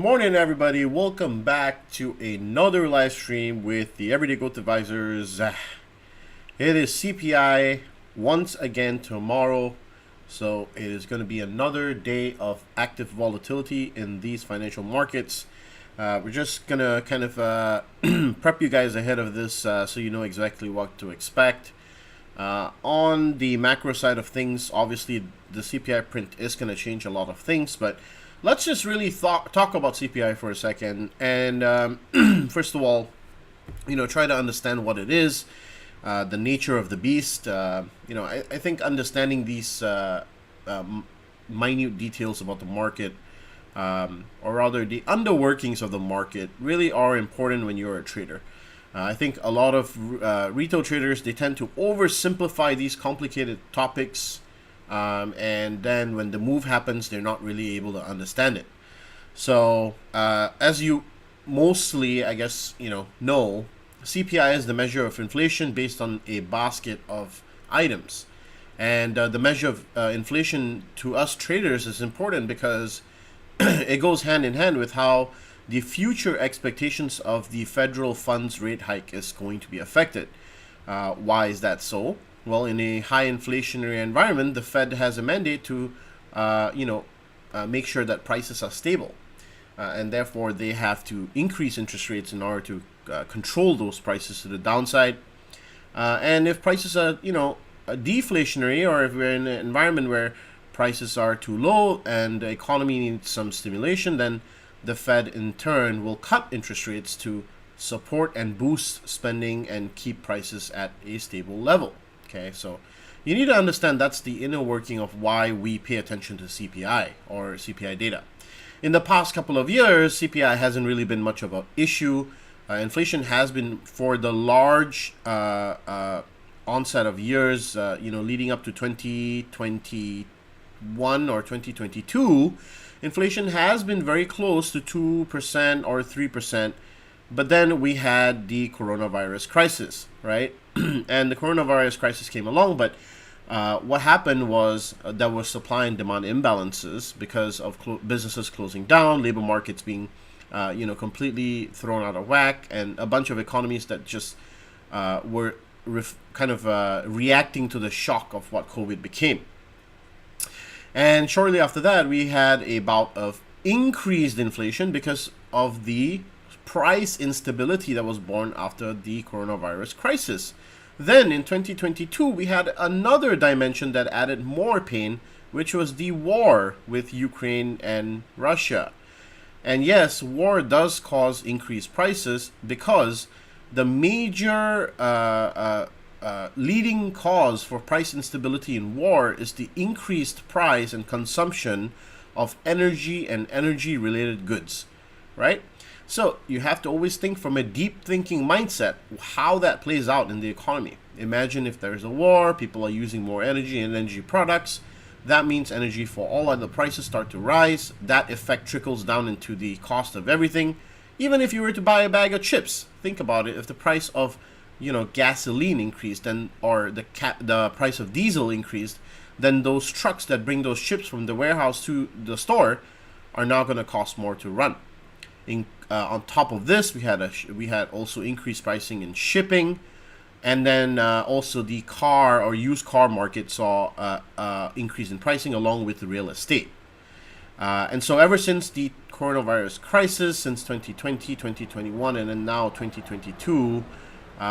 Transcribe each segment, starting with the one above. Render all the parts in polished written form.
morning, everybody. Welcome back to another live stream with the Everyday Growth Advisors. It is CPI once again tomorrow, so it is going to be another day of active volatility in these financial markets. We're just going to kind of prep you guys ahead of this so you know exactly what to expect. On the macro side of things, obviously the CPI print is going to change a lot of things, but let's just really talk about CPI for a second. And first of all, try to understand what it is, the nature of the beast. I think understanding these minute details about the market, or rather the underworkings of the market, really are important when you're a trader. I think a lot of retail traders, they tend to oversimplify these complicated topics. And then when the move happens, they're not really able to understand it. So as you mostly, I guess, know, CPI is the measure of inflation based on a basket of items. And the measure of inflation to us traders is important because it goes hand in hand with how the future expectations of the federal funds rate hike is going to be affected. Why is that so? Well, in a high inflationary environment, the Fed has a mandate to, make sure that prices are stable. And therefore, they have to increase interest rates in order to control those prices to the downside. And if prices are, deflationary, or if we're in an environment where prices are too low and the economy needs some stimulation, then the Fed in turn will cut interest rates to support and boost spending and keep prices at a stable level. Okay, so you need to understand that's the inner working of why we pay attention to CPI or CPI data. In the past couple of years, CPI hasn't really been much of an issue. Inflation has been, for the large onset of years, leading up to 2021 or 2022, inflation has been very close to 2% or 3%. But then we had the coronavirus crisis, right? And the coronavirus crisis came along, but what happened was there were supply and demand imbalances because of businesses closing down, labor markets being, completely thrown out of whack, and a bunch of economies that just were reacting to the shock of what COVID became. And shortly after that, we had a bout of increased inflation because of the price instability that was born after the coronavirus crisis. Then in 2022, we had another dimension that added more pain, which was the war with Ukraine and Russia. And yes, war does cause increased prices because the major leading cause for price instability in war is the increased price and consumption of energy and energy-related goods, right? So you have to always think from a deep thinking mindset how that plays out in the economy. Imagine if there's a war, people are using more energy and energy products. That means energy for all other prices start to rise. That effect trickles down into the cost of everything. Even if you were to buy a bag of chips, think about it. If the price of gasoline increased, or the price of diesel increased, then those trucks that bring those chips from the warehouse to the store are now going to cost more to run. On top of this, we had also increased pricing in shipping, and then also the car or used car market saw increase in pricing along with the real estate. And so ever since the coronavirus crisis, since 2020, 2021, and then now 2022,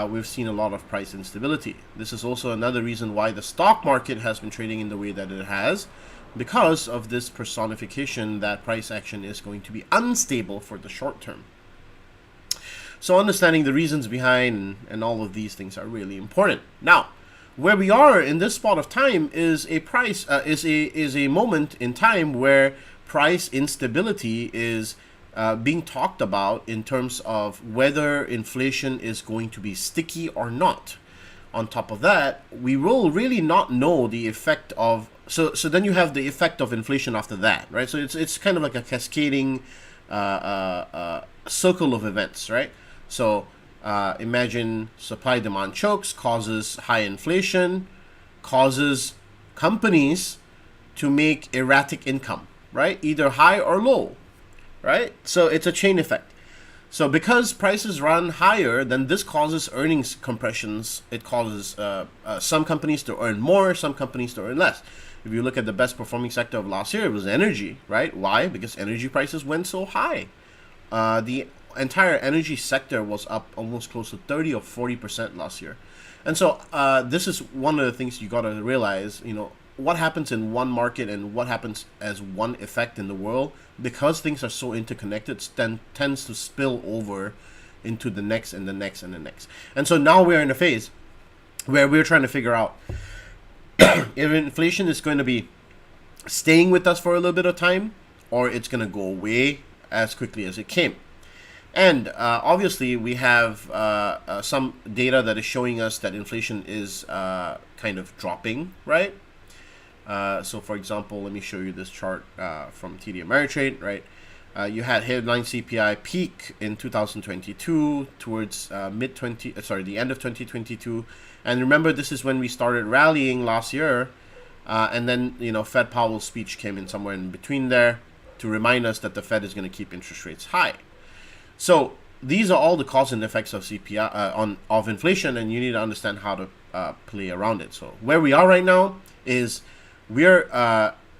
we've seen a lot of price instability. This is also another reason why the stock market has been trading in the way that it has, because of this personification that price action is going to be unstable for the short term. So understanding the reasons behind and all of these things are really important. Now, where we are in this spot of time is a moment in time where price instability is being talked about in terms of whether inflation is going to be sticky or not. On top of that, we will really not know the effect of so then you have the effect of inflation after that, right? So it's kind of like a cascading circle of events, right? So imagine supply demand chokes, causes high inflation, causes companies to make erratic income, right? Either high or low. right? So it's a chain effect. So because prices run higher, then this causes earnings compressions. It causes some companies to earn more, some companies to earn less. If you look at the best performing sector of last year, it was energy, right? Why? Because energy prices went so high. The entire energy sector was up almost close to 30 or 40% last year. And so this is one of the things you got to realize, what happens in one market and what happens as one effect in the world, because things are so interconnected, tends to spill over into the next and the next and the next. And so now we're in a phase where we're trying to figure out if inflation is going to be staying with us for a little bit of time, or it's going to go away as quickly as it came. And obviously, we have some data that is showing us that inflation is kind of dropping, right? So, for example, let me show you this chart from TD Ameritrade, right? You had headline CPI peak in 2022 towards the end of 2022. And remember, this is when we started rallying last year. And then, Fed Powell's speech came in somewhere in between there to remind us that the Fed is going to keep interest rates high. So these are all the cause and effects of CPI of inflation, and you need to understand how to play around it. So where we are right now is we're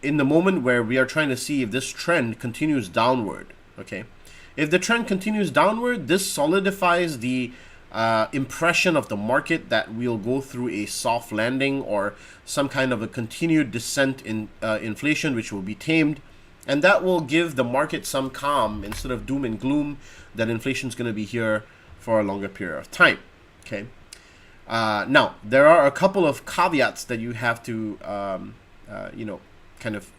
in the moment where we are trying to see if this trend continues downward. Okay, if the trend continues downward, this solidifies the impression of the market that we'll go through a soft landing or some kind of a continued descent in inflation, which will be tamed. And that will give the market some calm instead of doom and gloom that inflation is going to be here for a longer period of time. Okay. Now, there are a couple of caveats that you have to, kind of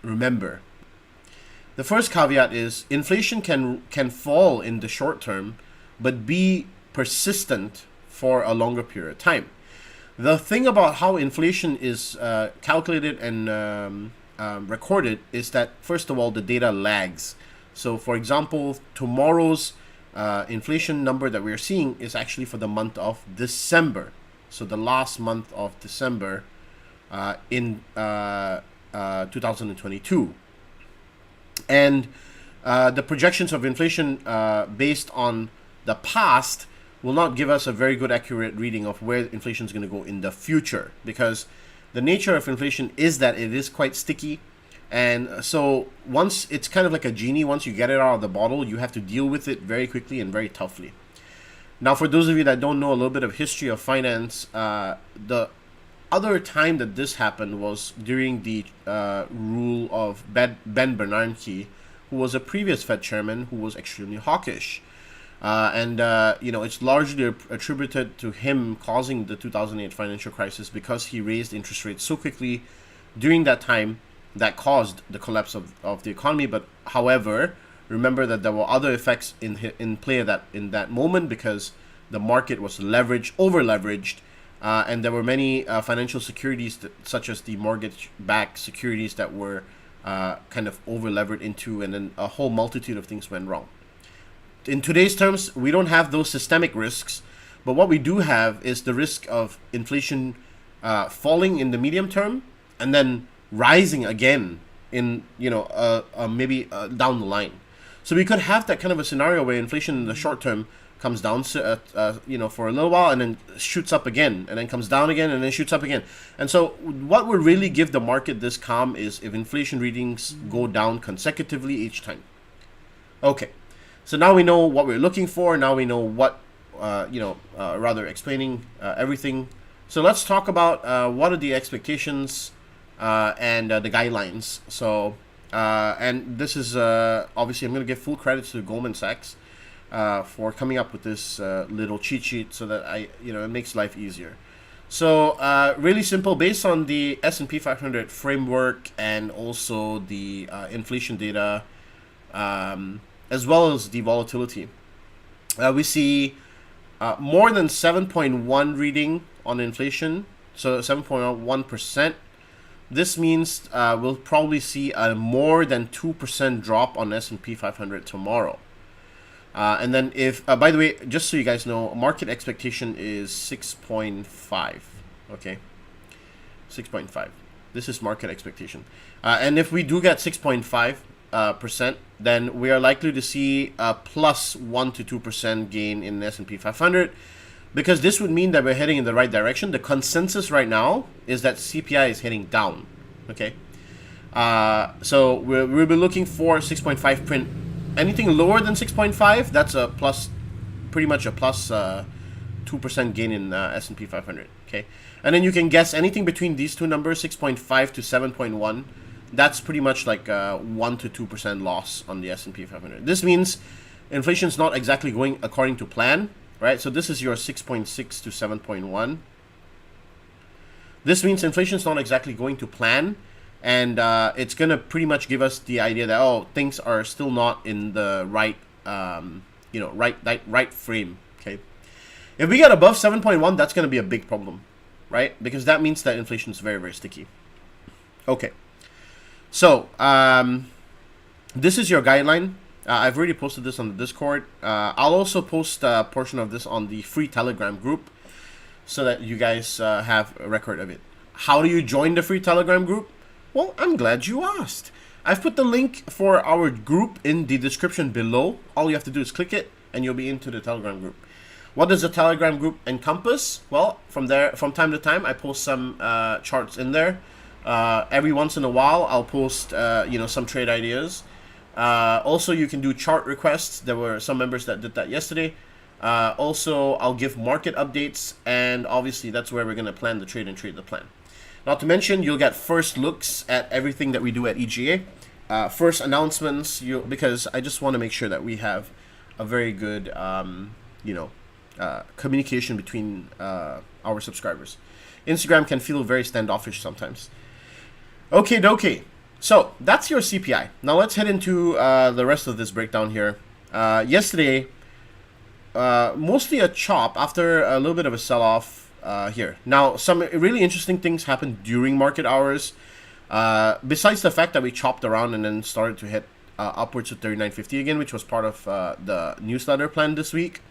remember. The first caveat is inflation can fall in the short term, but be persistent for a longer period of time. The thing about how inflation is calculated and recorded is that, first of all, the data lags. So, for example, tomorrow's inflation number that we're seeing is actually for the month of December. So the last month of December in 2022. And the projections of inflation based on the past will not give us a very good accurate reading of where inflation is going to go in the future, because the nature of inflation is that it is quite sticky. And so once it's kind of like a genie, once you get it out of the bottle, you have to deal with it very quickly and very toughly. Now, for those of you that don't know a little bit of history of finance, the other time that this happened was during the rule of Ben Bernanke, who was a previous Fed chairman who was extremely hawkish. It's largely attributed to him causing the 2008 financial crisis, because he raised interest rates so quickly during that time that caused the collapse of the economy. But however, remember that there were other effects in play in that moment, because the market was over leveraged, and there were many financial securities such as the mortgage-backed securities that were kind of over levered into, and then a whole multitude of things went wrong. In today's terms, we don't have those systemic risks, but what we do have is the risk of inflation falling in the medium term and then rising again in maybe down the line. So we could have that kind of a scenario where inflation in the short term comes down for a little while and then shoots up again, and then comes down again and then shoots up again. And so what would really give the market this calm is if inflation readings go down consecutively each time. Okay. So now we know what we're looking for. Now we know what, explaining everything. So let's talk about what are the expectations and the guidelines. So, and this is obviously, I'm going to give full credits to Goldman Sachs for coming up with this little cheat sheet so that it makes life easier. So really simple, based on the S&P 500 framework and also the inflation data, as well as the volatility. We see more than 7.1 reading on inflation, so 7.1%. This means we'll probably see a more than 2% drop on S&P 500 tomorrow. And then if, by the way, just so you guys know, market expectation is 6.5, okay? 6.5. This is market expectation. And if we do get 6.5, percent, then we are likely to see a plus 1 to 2% gain in S&P 500, because this would mean that we're heading in the right direction. The consensus right now is that CPI is heading down. Okay, so we'll be looking for 6.5 print. Anything lower than 6.5, that's a plus, pretty much a plus 2% gain in S&P 500. Okay, and then you can guess anything between these two numbers, 6.5 to 7.1. That's pretty much like a 1 to 2% loss on the S&P 500. This means inflation's not exactly going according to plan, right? So this is your 6.6 to 7.1. This means inflation's not exactly going to plan, and it's gonna pretty much give us the idea that, oh, things are still not in the right, right frame. Okay, if we get above 7.1, that's gonna be a big problem, right? Because that means that inflation is very, very sticky. Okay. So, this is your guideline. I've already posted this on the Discord. I'll also post a portion of this on the free Telegram group so that you guys have a record of it. How do you join the free Telegram group? Well, I'm glad you asked. I've put the link for our group in the description below. All you have to do is click it and you'll be into the Telegram group. What does the Telegram group encompass? Well, from time to time, I post some charts in there. Every once in a while, I'll post, some trade ideas. Also, you can do chart requests. There were some members that did that yesterday. Also, I'll give market updates, and obviously, that's where we're going to plan the trade and trade the plan. Not to mention, you'll get first looks at everything that we do at EGA. First announcements, because I just want to make sure that we have a very good, communication between our subscribers. Instagram can feel very standoffish sometimes. Okay, dokie. So that's your CPI. Now let's head into the rest of this breakdown here. Yesterday, mostly a chop after a little bit of a sell-off here. Now, some really interesting things happened during market hours. Besides the fact that we chopped around and then started to hit upwards of 39.50 again, which was part of the newsletter plan this week.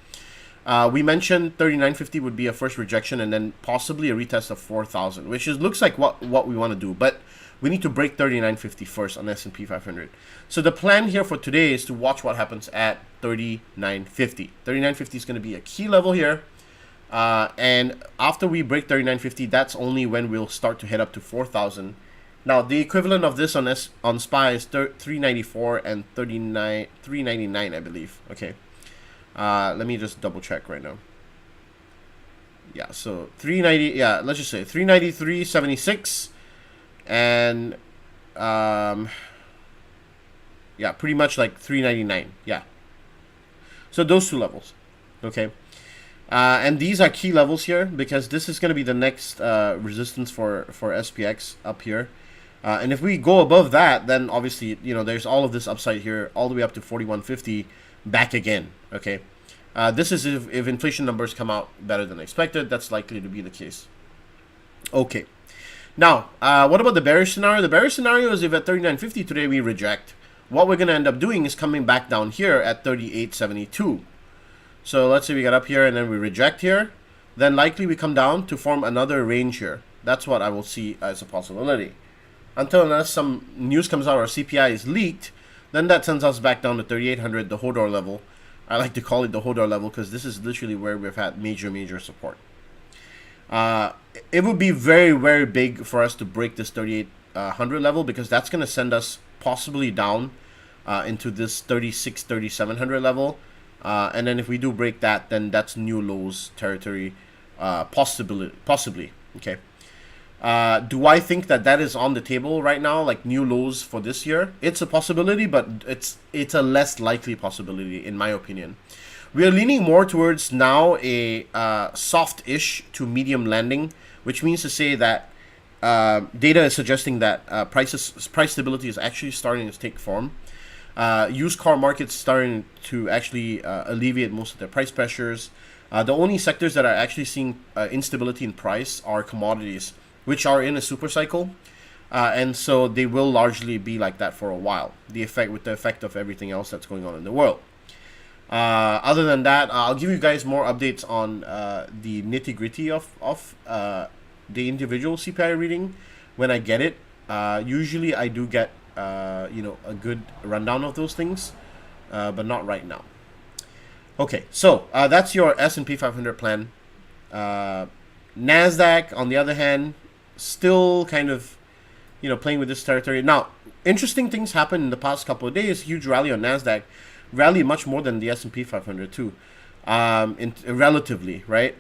We mentioned 39.50 would be a first rejection and then possibly a retest of 4,000, which looks like what we want to do. But we need to break 39.50 first on S&P 500. So the plan here for today is to watch what happens at 39.50. 39.50 is going to be a key level here. And after we break 39.50, that's only when we'll start to head up to 4,000. Now, the equivalent of this on SPY is 394 and 399, I believe. Okay. Let me just double check right now. Yeah, so 390, yeah, let's just say 393.76 and yeah, pretty much like 399. Yeah. So those two levels. Okay. And these are key levels here because this is going to be the next resistance for SPX up here. And if we go above that, then obviously, there's all of this upside here all the way up to 41.50 back again. Okay. This is if inflation numbers come out better than expected. That's likely to be the case. Okay. Now, what about the bearish scenario? The bearish scenario is if at 39.50 today we reject. What we're going to end up doing is coming back down here at 38.72. So let's say we get up here and then we reject here. Then likely we come down to form another range here. That's what I will see as a possibility. Unless some news comes out or CPI is leaked, then that sends us back down to 3800, the Hodor level. I like to call it the Hodor level because this is literally where we've had major support. It would be very, very big for us to break this 3800 level because that's going to send us possibly down into this 3700 level. And then if we do break that, then that's new lows territory, possibly. Okay. Do I think that is on the table right now, like new lows for this year? It's a possibility, but it's a less likely possibility in my opinion. We are leaning more towards now a soft-ish to medium landing, which means to say that data is suggesting that price stability is actually starting to take form. Used car markets starting to actually alleviate most of their price pressures. The only sectors that are actually seeing instability in price are commodities, which are in a super cycle, and so they will largely be like that for a while. The effect of everything else that's going on in the world. Other than that, I'll give you guys more updates on the nitty-gritty of the individual CPI reading when I get it. Usually I do get a good rundown of those things, but not right now. Okay, so that's your S&P 500 plan. NASDAQ, on the other hand, still kind of, playing with this territory. Now, interesting things happened in the past couple of days. Huge rally on NASDAQ. Rally much more than the S&P 500 too, relatively, right?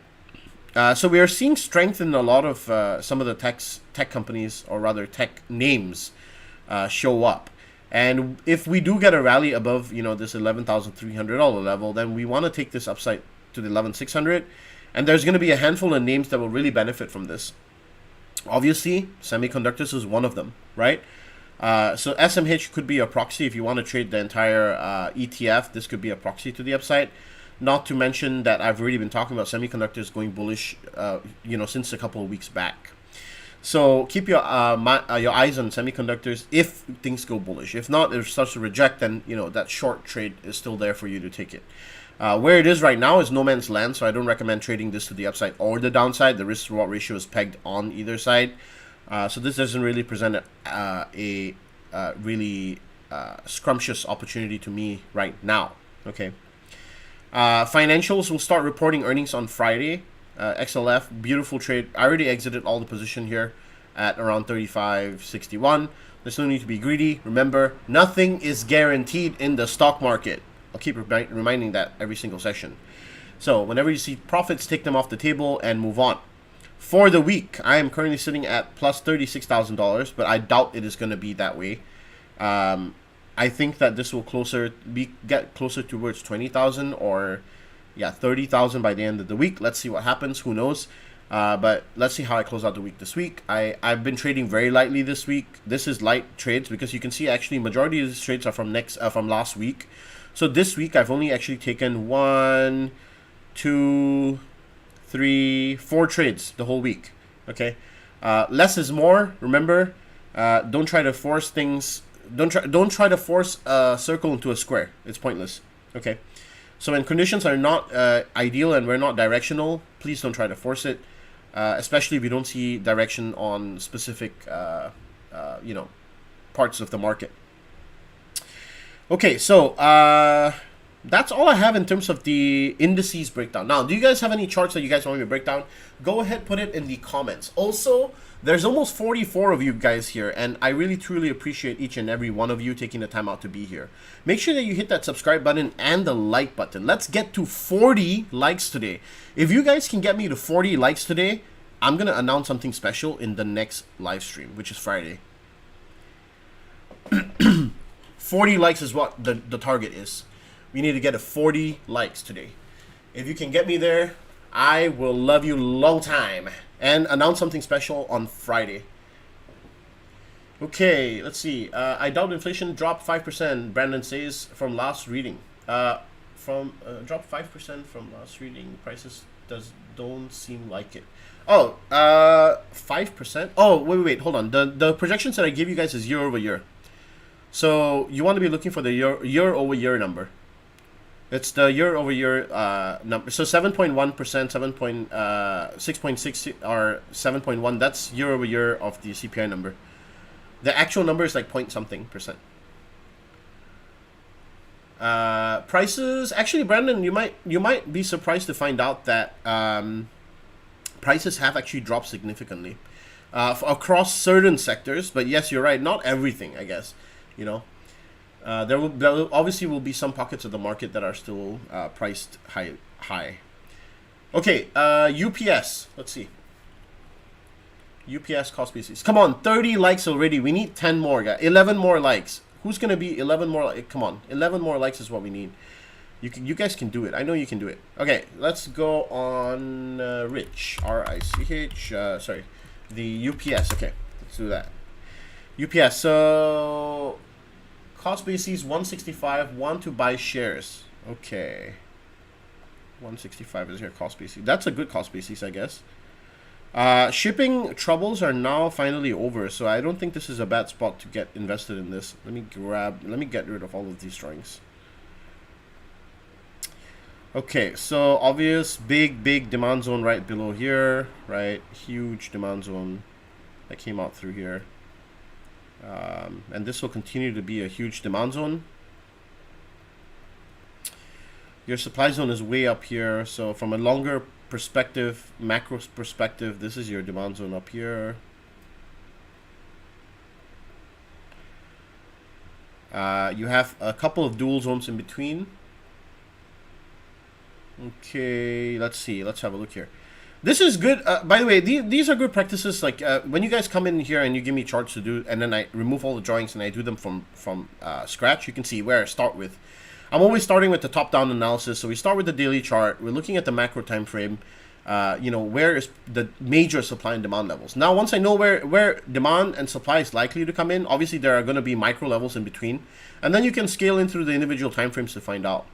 So we are seeing strength in a lot of some of the tech companies, or rather tech names, show up. And if we do get a rally above, this $11,300 level, then we want to take this upside to the 11,600. And there's going to be a handful of names that will really benefit from this. Obviously, semiconductors is one of them, right? So SMH could be a proxy if you want to trade the entire ETF. This could be a proxy to the upside. Not to mention that I've already been talking about semiconductors going bullish, since a couple of weeks back. So keep your eyes on semiconductors if things go bullish. If not, if it starts to reject, then that short trade is still there for you to take it. Where it is right now is no man's land, so I don't recommend trading this to the upside or the downside. The risk-reward ratio is pegged on either side. So this doesn't really present a really scrumptious opportunity to me right now. Okay. Financials will start reporting earnings on Friday. XLF, beautiful trade. I already exited all the position here at around 35.61. There's no need to be greedy. Remember, nothing is guaranteed in the stock market. I'll keep reminding that every single session. So whenever you see profits, take them off the table and move on. For the week, I am currently sitting at plus $36,000, but I doubt it is going to be that way. I think that this will get closer towards 20,000 or 30,000 by the end of the week. Let's see what happens. Who knows? But let's see how I close out the week this week. I've been trading very lightly this week. This is light trades because you can see actually majority of these trades are from last week. So this week I've only actually taken 1, 2, 3, 4 trades the whole week. Okay, less is more. Remember, don't try to force things. Don't try to force a circle into a square. It's pointless. Okay. So when conditions are not ideal and we're not directional, please don't try to force it, especially if you don't see direction on specific, parts of the market. Okay, so that's all I have in terms of the indices breakdown. Now, do you guys have any charts that you guys want me to break down? Go ahead, put it in the comments. Also, there's almost 44 of you guys here, and I really truly appreciate each and every one of you taking the time out to be here. Make sure that you hit that subscribe button and the like button. Let's get to 40 likes today. If you guys can get me to 40 likes today, I'm going to announce something special in the next live stream, which is Friday. 40 likes is what the target is. We need to get to 40 likes today. If you can get me there, I will love you long time. And announce something special on Friday. Okay, let's see. I doubt inflation dropped 5%, Brandon says, from last reading. Dropped 5% from last reading. Prices don't seem like it. Oh, 5%? Oh, wait, hold on. The projections that I give you guys is year over year. So you want to be looking for the year over year number. It's the year over year number. So 7.1%, 6.6 or 7.1. That's year over year of the CPI number. The actual number is like point something %. Prices. Actually, Brandon, you might be surprised to find out that prices have actually dropped significantly across certain sectors. But yes, you're right. Not everything, I guess. There obviously will be some pockets of the market that are still priced high. Okay, UPS. Let's see. UPS cost basis. Come on, 30 likes already. We need 10 more, guys. 11 more likes. Who's gonna be 11 more? Come on, 11 more likes is what we need. You guys can do it. I know you can do it. Okay, let's go on Rich. RICH. Sorry, the UPS. Okay, let's do that. UPS. So cost basis 165. Want to buy shares? Okay. 165 is your cost basis. That's a good cost basis, I guess. Shipping troubles are now finally over, so I don't think this is a bad spot to get invested in this. Let me get rid of all of these drawings. Okay, so obvious big demand zone right below here, right? Huge demand zone that came out through here. And this will continue to be a huge demand zone. Your supply zone is way up here, so from a longer perspective, macro perspective, this is your demand zone up here. You have a couple of dual zones in between. Okay, let's see. Let's have a look here. This is good. By the way, these are good practices. Like when you guys come in here and you give me charts to do, and then I remove all the drawings and I do them from scratch, you can see where I start with. I'm always starting with the top-down analysis. So we start with the daily chart. We're looking at the macro time frame. You know, where is the major supply and demand levels. Now, once I know where demand and supply is likely to come in, obviously there are going to be micro levels in between. And then you can scale in through the individual timeframes to find out.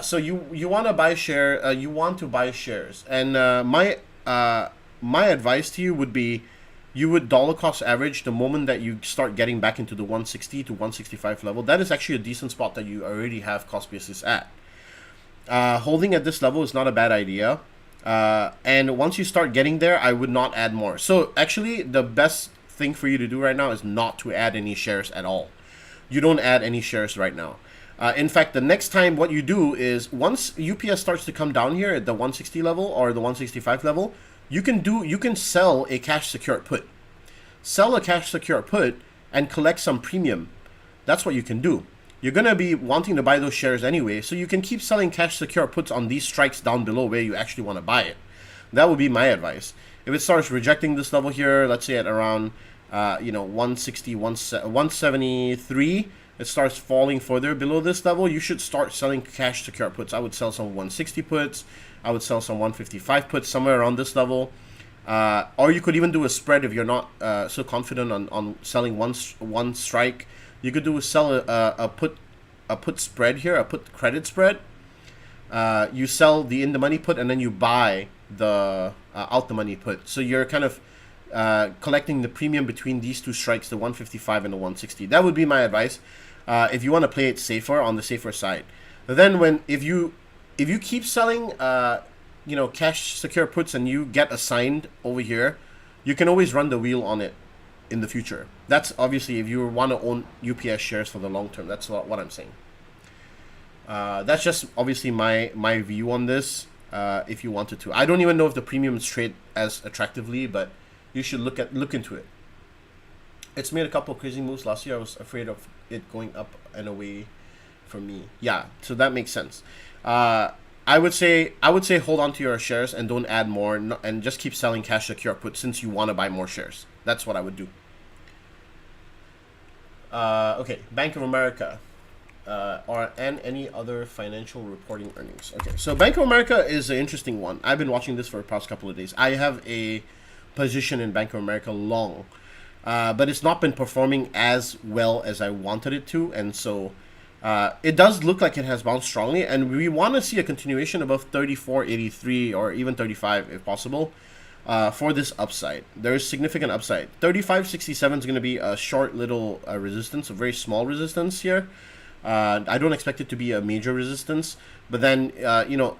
So you want to buy you want to buy shares. And my advice to you would be, you would dollar cost average the moment that you start getting back into the 160 to 165 level. That is actually a decent spot that you already have cost basis at. Holding at this level is not a bad idea. And once you start getting there, I would not add more. So actually, the best thing for you to do right now is not to add any shares at all. You don't add any shares right now. In fact, the next time what you do is, once UPS starts to come down here at the 160 level or the 165 level, you can sell a cash secured put. Sell a cash secured put and collect some premium. That's what you can do. You're going to be wanting to buy those shares anyway, so you can keep selling cash secure puts on these strikes down below where you actually want to buy it. That would be my advice. If it starts rejecting this level here, let's say at around 160, 173, it starts falling further below this level, you should start selling cash secure puts. I would sell some 160 puts. I would sell some 155 puts somewhere around this level. Or you could even do a spread if you're not so confident on selling one strike. You could sell a put spread here, a put credit spread. You sell the in the money put and then you buy the out the money put. So you're kind of collecting the premium between these two strikes, the 155 and the 160. That would be my advice if you want to play it safer, on the safer side. But then if you keep selling cash secure puts and you get assigned over here, you can always run the wheel on it in the future. That's obviously if you want to own UPS shares for the long term. That's what I'm saying. That's just obviously my view on this. If you wanted to, I don't even know if the premiums trade as attractively, but you should look into it. It's made a couple of crazy moves last year. I was afraid of it going up and away from me. Yeah, so that makes sense. I would say hold on to your shares and don't add more, and just keep selling cash secure put since you want to buy more shares. That's what I would do. Okay, Bank of America. And any other financial reporting earnings. Okay, so Bank of America is an interesting one. I've been watching this for the past couple of days. I have a position in Bank of America long, but it's not been performing as well as I wanted it to, and so it does look like it has bounced strongly, and we want to see a continuation above 34.83 or even 35 if possible for this upside. There is significant upside. 35.67 is going to be a short little resistance, a very small resistance here. I don't expect it to be a major resistance, but then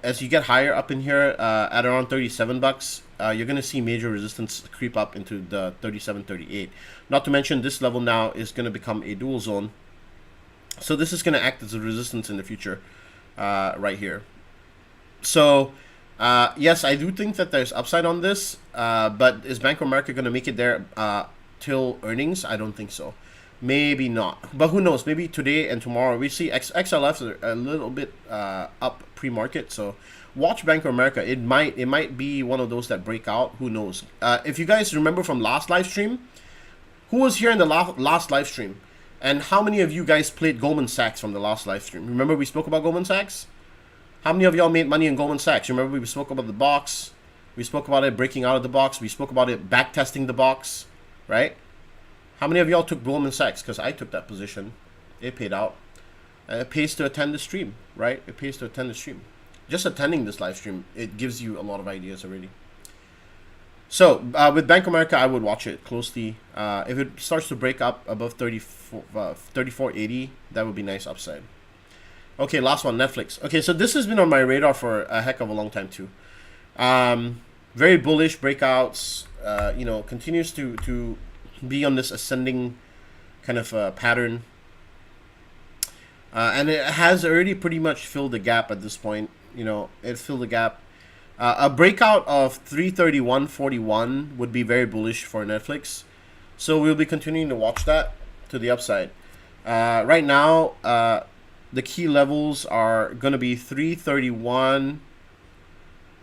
as you get higher up in here at around 37 bucks, you're going to see major resistance creep up into the 37.38. Not to mention this level now is going to become a dual zone, so this is going to act as a resistance in the future right here. So yes, I do think that there's upside on this, but is Bank of America going to make it there till earnings? I don't think so. Maybe not, but who knows? Maybe today and tomorrow. We see XLFs are a little bit up pre-market, so watch Bank of America. It might be one of those that break out. Who knows? If you guys remember from last live stream, who was here in the last live stream, and how many of you guys played Goldman Sachs from the last live stream? Remember we spoke about Goldman Sachs? How many of y'all made money in Goldman Sachs? Remember we spoke about the box. We spoke about it breaking out of the box. We spoke about it back testing the box, right? How many of y'all took Goldman Sachs? Because I took that position. It paid out. It pays to attend the stream, right? It pays to attend the stream. Just attending this live stream, it gives you a lot of ideas already. So with Bank of America, I would watch it closely. If it starts to break up above 34.80, that would be nice upside. Okay, last one, Netflix. Okay, so this has been on my radar for a heck of a long time too. Very bullish breakouts. Continues to be on this ascending kind of pattern. And it has already pretty much filled the gap at this point. You know, it filled the gap. A breakout of 331.41 would be very bullish for Netflix. So we'll be continuing to watch that to the upside. Right now, the key levels are going to be 331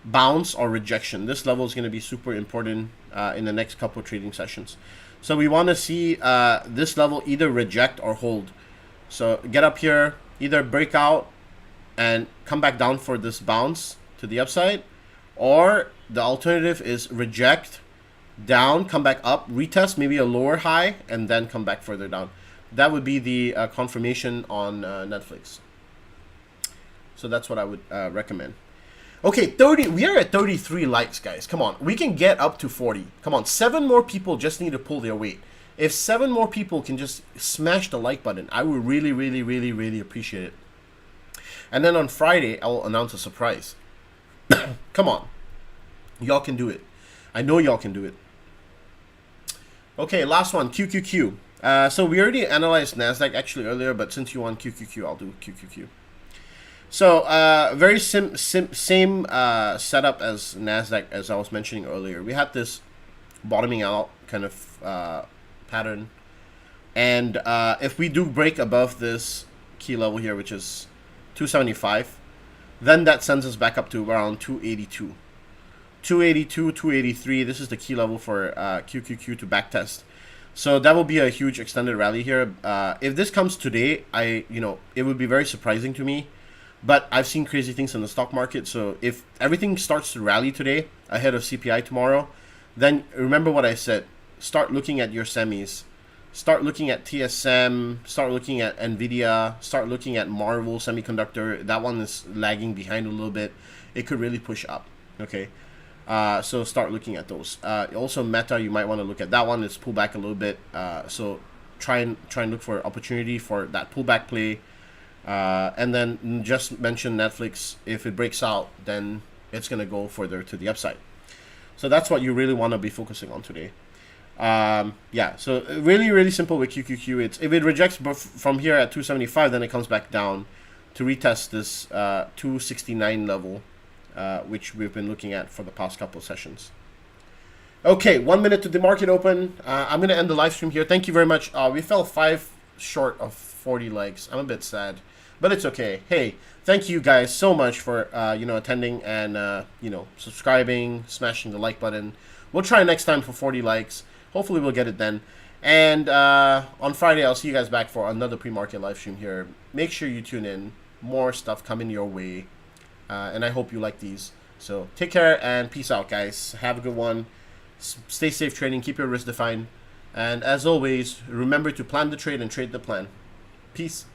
bounce or rejection. This level is going to be super important in the next couple of trading sessions. So we want to see this level either reject or hold. So get up here, either break out and come back down for this bounce to the upside, or the alternative is reject, down, come back up, retest maybe a lower high, and then come back further down. That would be the confirmation on Netflix. So that's what I would recommend. Okay, 30. We are at 33 likes, guys. Come on, we can get up to 40. Come on, 7 more people just need to pull their weight. If 7 more people can just smash the like button, I would really, really, really, really appreciate it. And then on Friday, I will announce a surprise. Come on. Y'all can do it. I know y'all can do it. Okay, last one, QQQ. So we already analyzed NASDAQ actually earlier, but since you want QQQ, I'll do QQQ. So very same setup as NASDAQ as I was mentioning earlier. We had this bottoming out kind of pattern. And if we do break above this key level here, which is 275, then that sends us back up to around 282. 282, 283, this is the key level for QQQ to backtest. So that will be a huge extended rally here. If this comes today, it would be very surprising to me. But I've seen crazy things in the stock market. So if everything starts to rally today ahead of CPI tomorrow, then remember what I said. Start looking at your semis. Start looking at TSM. Start looking at NVIDIA. Start looking at Marvel Semiconductor. That one is lagging behind a little bit. It could really push up. Okay. So start looking at those. Also Meta, you might want to look at that one. It's pulled back a little bit. So try and look for opportunity for that pullback play. And then just mention Netflix. If it breaks out, then it's going to go further to the upside. So that's what you really want to be focusing on today. Yeah, so really, really simple with QQQ. It's if it rejects from here at 275, then it comes back down to retest this 269 level, which we've been looking at for the past couple of sessions. Okay, 1 minute to the market open. I'm going to end the live stream here. Thank you very much. We fell 5 short of 40 likes. I'm a bit sad, but it's okay. Hey, thank you guys so much for attending and subscribing, smashing the like button. We'll try next time for 40 likes. Hopefully we'll get it then. And on Friday, I'll see you guys back for another pre-market live stream here. Make sure you tune in. More stuff coming your way. And I hope you like these. So take care and peace out, guys. Have a good one. Stay safe trading. Keep your risk defined. And as always, remember to plan the trade and trade the plan. Peace.